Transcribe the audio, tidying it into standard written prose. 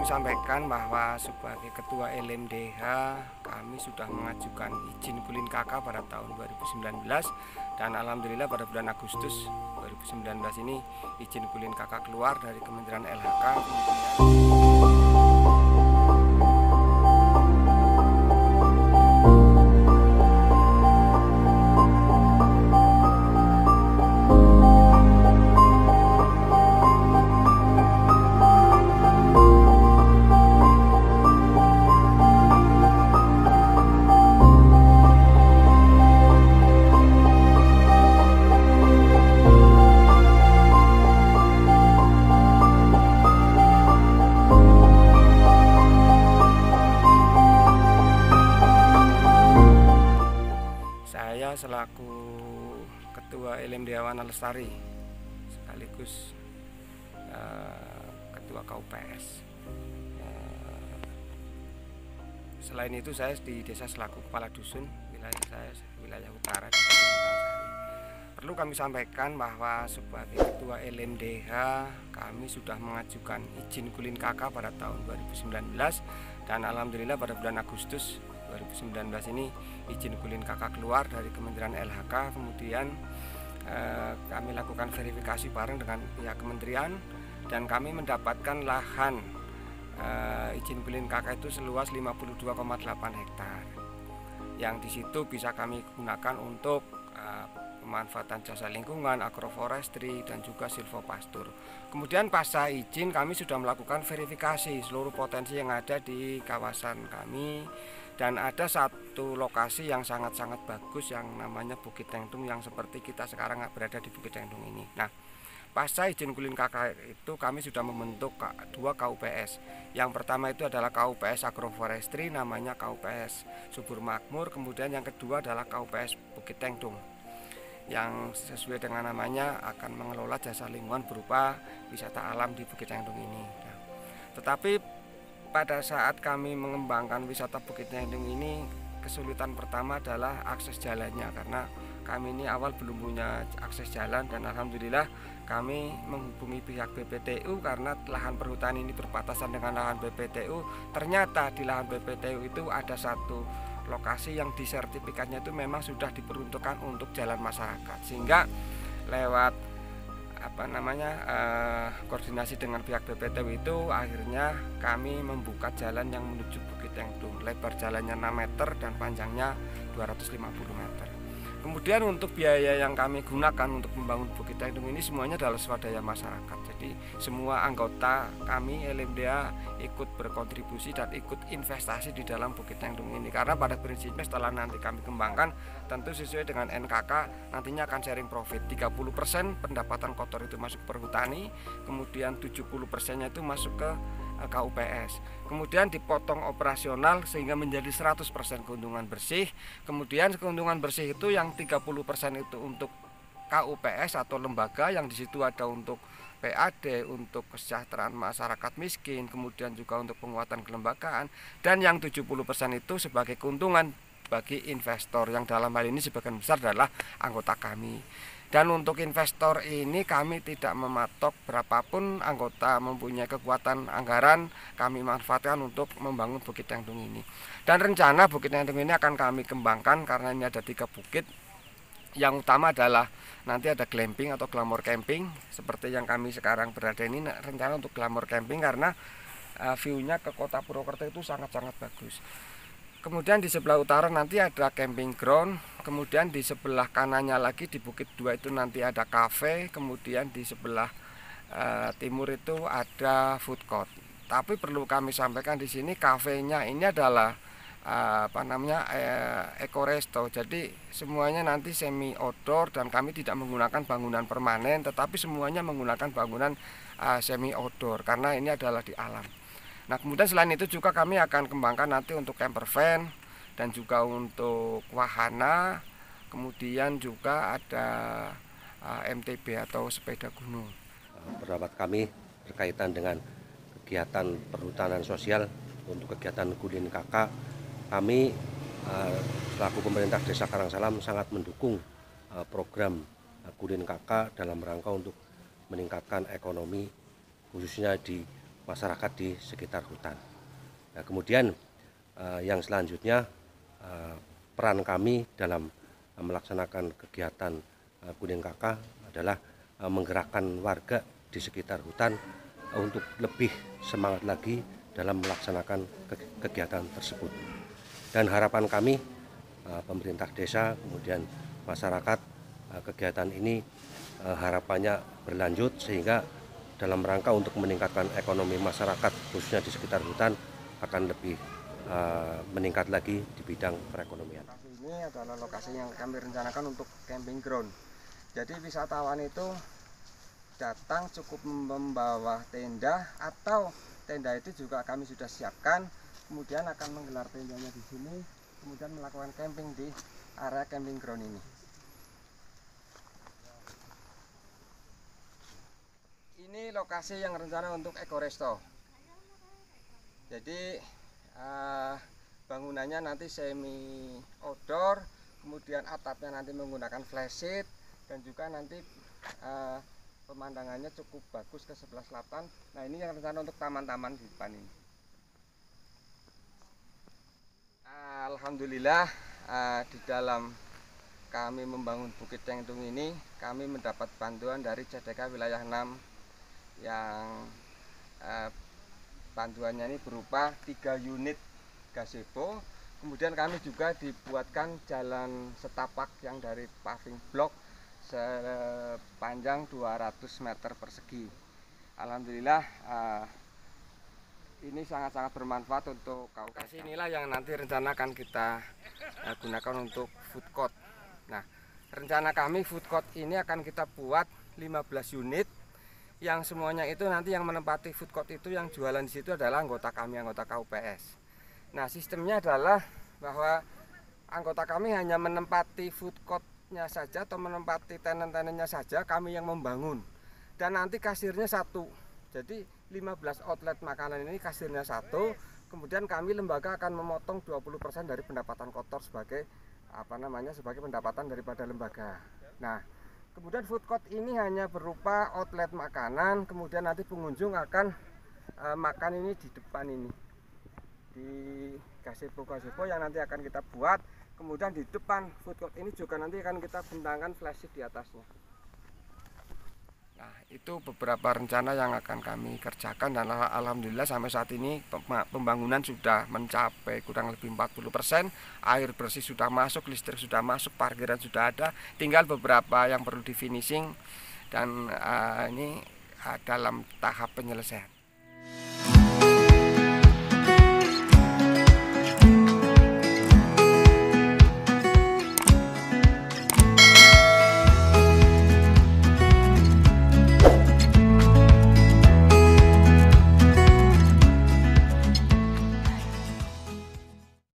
kami sampaikan bahwa sebagai Ketua LMDH kami sudah mengajukan izin kulin KK pada tahun 2019 dan alhamdulillah pada bulan Agustus 2019 ini izin kulin KK keluar dari Kementerian LHK. Saya selaku Ketua LMDH Wana Lestari sekaligus Ketua KUPS. Selain itu saya di desa selaku Kepala Dusun wilayah utara di Tansari. Perlu kami sampaikan bahwa sebagai Ketua LMDH kami sudah mengajukan izin kulin KK pada tahun 2019 dan alhamdulillah pada bulan Agustus 2019 ini izin kulin KK keluar dari Kementerian LHK. Kemudian kami lakukan verifikasi bareng dengan pihak kementerian dan kami mendapatkan lahan izin kulin KK itu seluas 52,8 hektar yang di situ bisa kami gunakan untuk pemanfaatan jasa lingkungan, agroforestry dan juga silvopastur. Kemudian pasca izin kami sudah melakukan verifikasi seluruh potensi yang ada di kawasan kami. Dan ada satu lokasi yang sangat-sangat bagus yang namanya Bukit Tengtung yang seperti kita sekarang berada di Bukit Tengtung ini. Nah, pasca izin kulin KK itu kami sudah membentuk dua KUPS. Yang pertama itu adalah KUPS Agroforestry namanya KUPS Subur Makmur. Kemudian yang kedua adalah KUPS Bukit Tengtung yang sesuai dengan namanya akan mengelola jasa lingkungan berupa wisata alam di Bukit Tengtung ini. Nah, tetapi pada saat kami mengembangkan wisata Bukit Tengtung ini, kesulitan pertama adalah akses jalannya karena kami ini awal belum punya akses jalan dan alhamdulillah kami menghubungi pihak BPTU karena lahan perhutani ini berbatasan dengan lahan BPTU. Ternyata di lahan BPTU itu ada satu lokasi yang disertifikatnya itu memang sudah diperuntukkan untuk jalan masyarakat, sehingga lewat koordinasi dengan pihak BPTU itu akhirnya kami membuka jalan yang menuju Bukit Tengtung. Lebar jalannya 6 meter dan panjangnya 250 meter. Kemudian untuk biaya yang kami gunakan untuk membangun Bukit Tengtung ini semuanya adalah swadaya masyarakat. Jadi semua anggota kami LMDH ikut berkontribusi dan ikut investasi di dalam Bukit Tengtung ini. Karena pada prinsipnya setelah nanti kami kembangkan tentu sesuai dengan NKK nantinya akan sharing profit. 30% pendapatan kotor itu masuk perhutani, kemudian 70%-nya itu masuk ke KUPS. Kemudian dipotong operasional sehingga menjadi 100% keuntungan bersih. Kemudian keuntungan bersih itu yang 30% itu untuk KUPS atau lembaga yang di situ ada untuk PAD, untuk kesejahteraan masyarakat miskin, kemudian juga untuk penguatan kelembagaan, dan yang 70% itu sebagai keuntungan bagi investor yang dalam hal ini sebagian besar adalah anggota kami. Dan untuk investor ini kami tidak mematok berapapun anggota mempunyai kekuatan anggaran kami manfaatkan untuk membangun Bukit Tengtung ini. Dan rencana Bukit Tengtung ini akan kami kembangkan karena ini ada 3 bukit. Yang utama adalah nanti ada glamping atau glamour camping seperti yang kami sekarang berada ini. Rencana untuk glamour camping karena view-nya ke kota Purwokerto itu sangat-sangat bagus. Kemudian di sebelah utara nanti ada camping ground, kemudian di sebelah kanannya lagi di Bukit 2 itu nanti ada cafe, kemudian di sebelah timur itu ada food court. Tapi perlu kami sampaikan di sini kafenya ini adalah ekoresto. Jadi semuanya nanti semi outdoor dan kami tidak menggunakan bangunan permanen, tetapi semuanya menggunakan bangunan semi outdoor karena ini adalah di alam. Nah, kemudian selain itu juga kami akan kembangkan nanti untuk camper van dan juga untuk wahana, kemudian juga ada MTB atau sepeda gunung. Pendapat kami berkaitan dengan kegiatan perhutanan sosial untuk kegiatan kulin KK, kami selaku pemerintah Desa Karangsalam sangat mendukung program kulin KK dalam rangka untuk meningkatkan ekonomi khususnya di masyarakat di sekitar hutan. Nah, kemudian yang selanjutnya peran kami dalam melaksanakan kegiatan Kuning KK adalah menggerakkan warga di sekitar hutan untuk lebih semangat lagi dalam melaksanakan kegiatan tersebut. Dan harapan kami pemerintah desa kemudian masyarakat, kegiatan ini harapannya berlanjut sehingga dalam rangka untuk meningkatkan ekonomi masyarakat khususnya di sekitar hutan akan lebih meningkat lagi di bidang perekonomian. Lokasi ini adalah lokasi yang kami rencanakan untuk camping ground. Jadi wisatawan itu datang cukup membawa tenda atau tenda itu juga kami sudah siapkan, kemudian akan menggelar tendanya di sini, kemudian melakukan camping di area camping ground ini. Ini lokasi yang rencana untuk ekoresto. Jadi bangunannya nanti semi outdoor, kemudian atapnya nanti menggunakan flat sheet, dan juga nanti pemandangannya cukup bagus ke sebelah selatan. Nah, ini yang rencana untuk taman-taman di depan ini. Alhamdulillah di dalam kami membangun Bukit Cengtung ini kami mendapat bantuan dari CDK wilayah 6 yang bantuannya ini berupa 3 unit gazebo. Kemudian kami juga dibuatkan jalan setapak yang dari paving block sepanjang 200 meter persegi. Alhamdulillah ini sangat-sangat bermanfaat untuk lokasi inilah yang nanti rencana akan kita gunakan untuk food court. Nah, rencana kami food court ini akan kita buat 15 unit yang semuanya itu nanti yang menempati food court itu yang jualan di situ adalah anggota kami, anggota KUPS. Nah, sistemnya adalah bahwa anggota kami hanya menempati food court-nya saja atau menempati tenan-tenannya saja, kami yang membangun. Dan nanti kasirnya satu. Jadi 15 outlet makanan ini kasirnya satu. Kemudian kami lembaga akan memotong 20% dari pendapatan kotor sebagai sebagai pendapatan daripada lembaga. Nah, kemudian food court ini hanya berupa outlet makanan, kemudian nanti pengunjung akan makan ini di depan ini. Di gazebo yang nanti akan kita buat. Kemudian di depan food court ini juga nanti akan kita bentangkan flash di atasnya. Nah, itu beberapa rencana yang akan kami kerjakan, dan alhamdulillah sampai saat ini pembangunan sudah mencapai kurang lebih 40%, air bersih sudah masuk, listrik sudah masuk, parkiran sudah ada, tinggal beberapa yang perlu di finishing, dan ini dalam tahap penyelesaian.